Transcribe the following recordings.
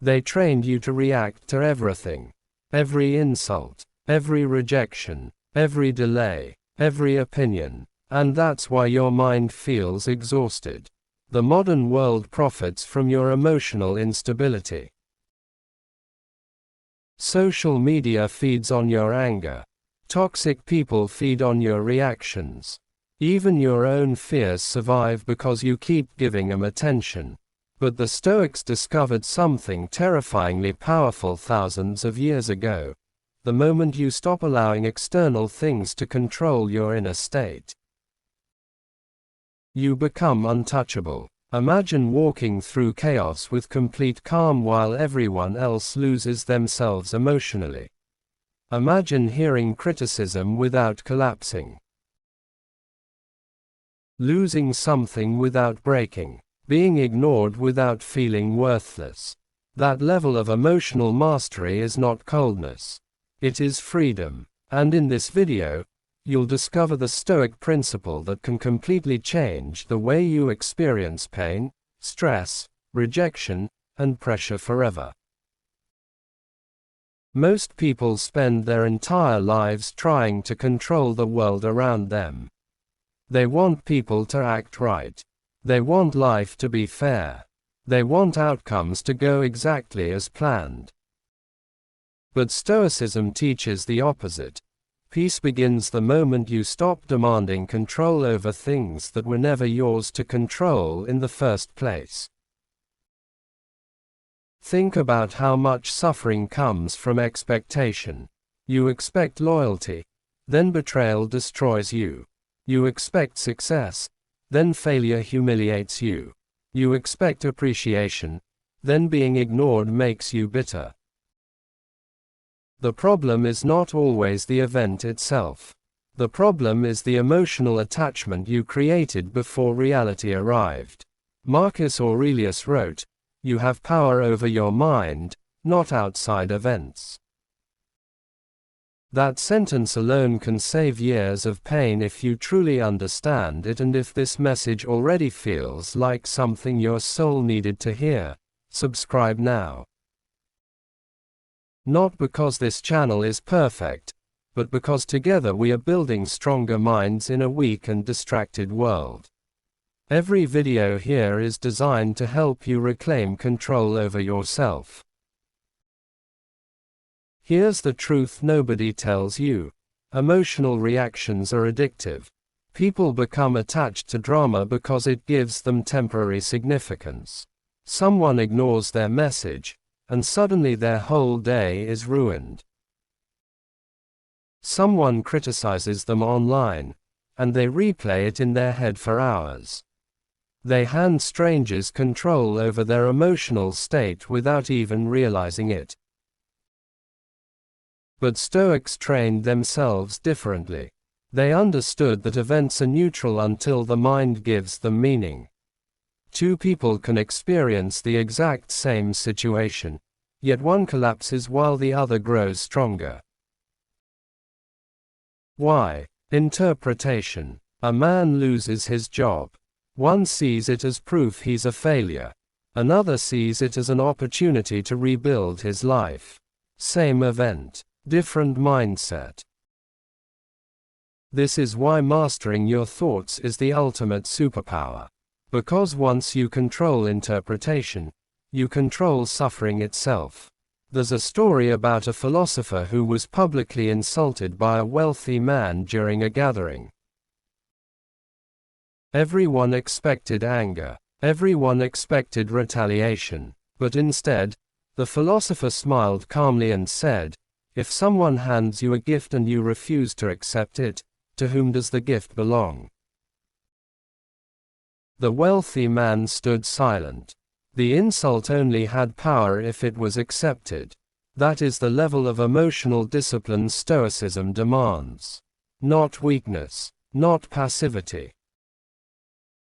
They trained you to react to everything. Every insult, every rejection, every delay, every opinion. And that's why your mind feels exhausted. The modern world profits from your emotional instability. Social media feeds on your anger. Toxic people feed on your reactions. Even your own fears survive because you keep giving them attention. But the Stoics discovered something terrifyingly powerful thousands of years ago. The moment you stop allowing external things to control your inner state, you become untouchable. Imagine walking through chaos with complete calm while everyone else loses themselves emotionally. Imagine hearing criticism without collapsing. Losing something without breaking. Being ignored without feeling worthless. That level of emotional mastery is not coldness. It is freedom. And in this video, you'll discover the Stoic principle that can completely change the way you experience pain, stress, rejection, and pressure forever. Most people spend their entire lives trying to control the world around them. They want people to act right. They want life to be fair. They want outcomes to go exactly as planned. But Stoicism teaches the opposite. Peace begins the moment you stop demanding control over things that were never yours to control in the first place. Think about how much suffering comes from expectation. You expect loyalty, then betrayal destroys you. You expect success, then failure humiliates you. You expect appreciation, then being ignored makes you bitter. The problem is not always the event itself. The problem is the emotional attachment you created before reality arrived. Marcus Aurelius wrote, "You have power over your mind, not outside events." That sentence alone can save years of pain if you truly understand it, and if this message already feels like something your soul needed to hear, subscribe now. Not because this channel is perfect, but because together we are building stronger minds in a weak and distracted world. Every video here is designed to help you reclaim control over yourself. Here's the truth nobody tells you. Emotional reactions are addictive. People become attached to drama because it gives them temporary significance. Someone ignores their message, and suddenly their whole day is ruined. Someone criticizes them online, and they replay it in their head for hours. They hand strangers control over their emotional state without even realizing it. But Stoics trained themselves differently. They understood that events are neutral until the mind gives them meaning. Two people can experience the exact same situation, yet one collapses while the other grows stronger. Why? Interpretation. A man loses his job. One sees it as proof he's a failure. Another sees it as an opportunity to rebuild his life. Same event, different mindset. This is why mastering your thoughts is the ultimate superpower. Because once you control interpretation, you control suffering itself. There's a story about a philosopher who was publicly insulted by a wealthy man during a gathering. Everyone expected anger. Everyone expected retaliation. But instead, the philosopher smiled calmly and said, "If someone hands you a gift and you refuse to accept it, to whom does the gift belong?" The wealthy man stood silent. The insult only had power if it was accepted. That is the level of emotional discipline Stoicism demands. Not weakness, not passivity.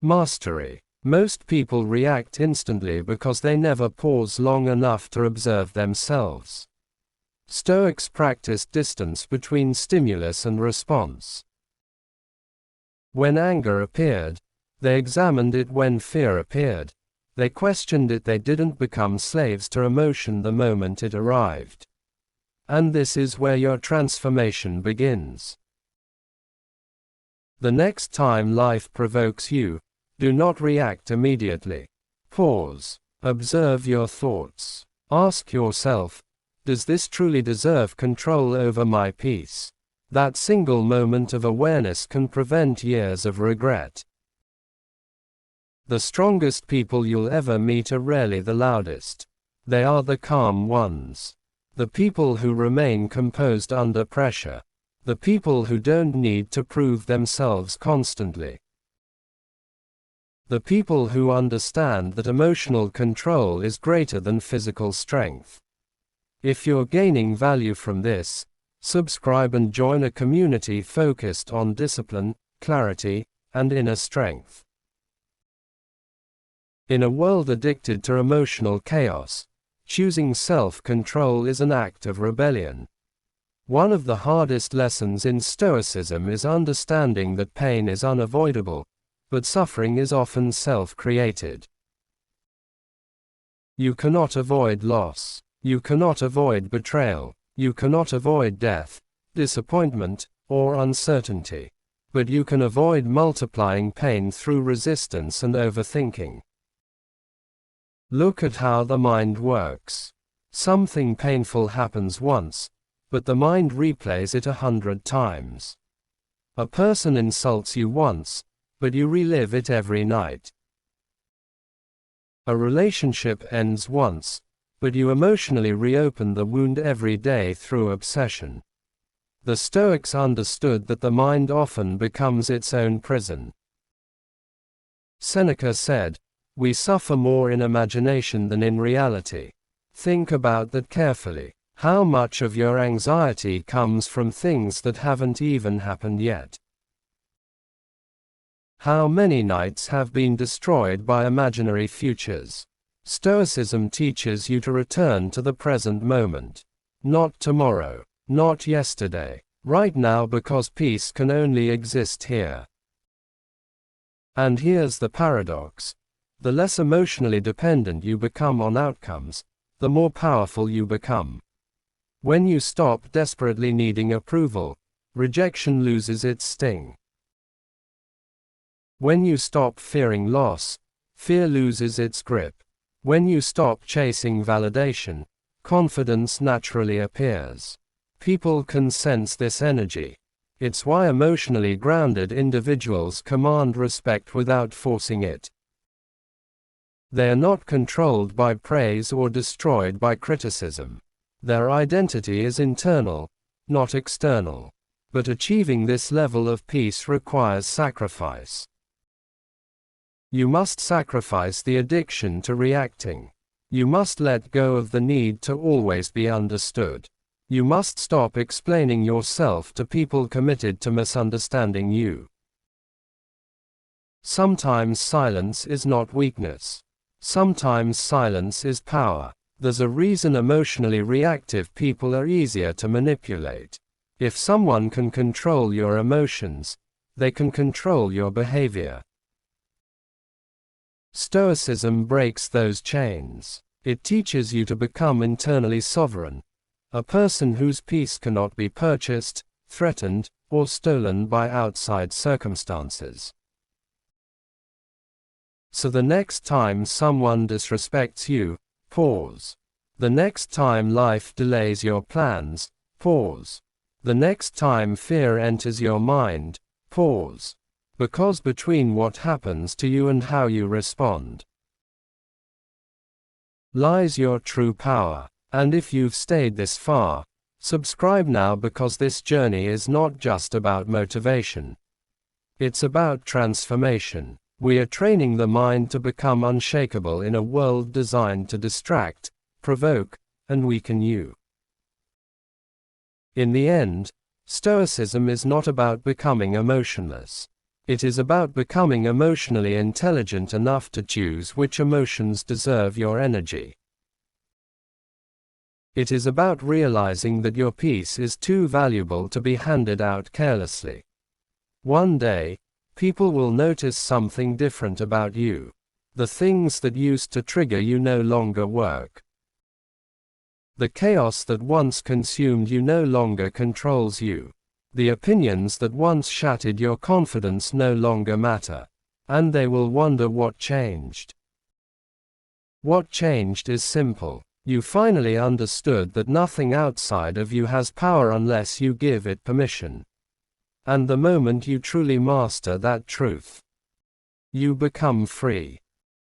Mastery. Most people react instantly because they never pause long enough to observe themselves. Stoics practiced distance between stimulus and response. When anger appeared, they examined it. When fear appeared, They questioned it. They didn't become slaves to emotion the moment it arrived. And this is where your transformation begins. The next time life provokes you, do not react immediately. Pause. Observe your thoughts. Ask yourself, does this truly deserve control over my peace? That single moment of awareness can prevent years of regret. The strongest people you'll ever meet are rarely the loudest. They are the calm ones. The people who remain composed under pressure. The people who don't need to prove themselves constantly. The people who understand that emotional control is greater than physical strength. If you're gaining value from this, subscribe and join a community focused on discipline, clarity, and inner strength. In a world addicted to emotional chaos, choosing self-control is an act of rebellion. One of the hardest lessons in Stoicism is understanding that pain is unavoidable, but suffering is often self-created. You cannot avoid loss. You cannot avoid betrayal. You cannot avoid death, disappointment, or uncertainty. But you can avoid multiplying pain through resistance and overthinking. Look at how the mind works. Something painful happens once, but the mind replays it 100 times. A person insults you once, but you relive it every night. A relationship ends once, but you emotionally reopen the wound every day through obsession. The Stoics understood that the mind often becomes its own prison. Seneca said, "We suffer more in imagination than in reality." Think about that carefully. How much of your anxiety comes from things that haven't even happened yet? How many nights have been destroyed by imaginary futures? Stoicism teaches you to return to the present moment. Not tomorrow, not yesterday, right now, because peace can only exist here. And here's the paradox. The less emotionally dependent you become on outcomes, the more powerful you become. When you stop desperately needing approval, rejection loses its sting. When you stop fearing loss, fear loses its grip. When you stop chasing validation, confidence naturally appears. People can sense this energy. It's why emotionally grounded individuals command respect without forcing it. They are not controlled by praise or destroyed by criticism. Their identity is internal, not external. But achieving this level of peace requires sacrifice. You must sacrifice the addiction to reacting. You must let go of the need to always be understood. You must stop explaining yourself to people committed to misunderstanding you. Sometimes silence is not weakness. Sometimes silence is power. There's a reason emotionally reactive people are easier to manipulate. If someone can control your emotions, they can control your behavior. Stoicism breaks those chains. It teaches you to become internally sovereign, a person whose peace cannot be purchased, threatened, or stolen by outside circumstances. So the next time someone disrespects you, pause. The next time life delays your plans, pause. The next time fear enters your mind, pause. Because between what happens to you and how you respond lies your true power. And if you've stayed this far, subscribe now, because this journey is not just about motivation. It's about transformation. We are training the mind to become unshakable in a world designed to distract, provoke, and weaken you. In the end, Stoicism is not about becoming emotionless. It is about becoming emotionally intelligent enough to choose which emotions deserve your energy. It is about realizing that your peace is too valuable to be handed out carelessly. One day, people will notice something different about you. The things that used to trigger you no longer work. The chaos that once consumed you no longer controls you. The opinions that once shattered your confidence no longer matter. And they will wonder what changed. What changed is simple. You finally understood that nothing outside of you has power unless you give it permission. And the moment you truly master that truth, you become free.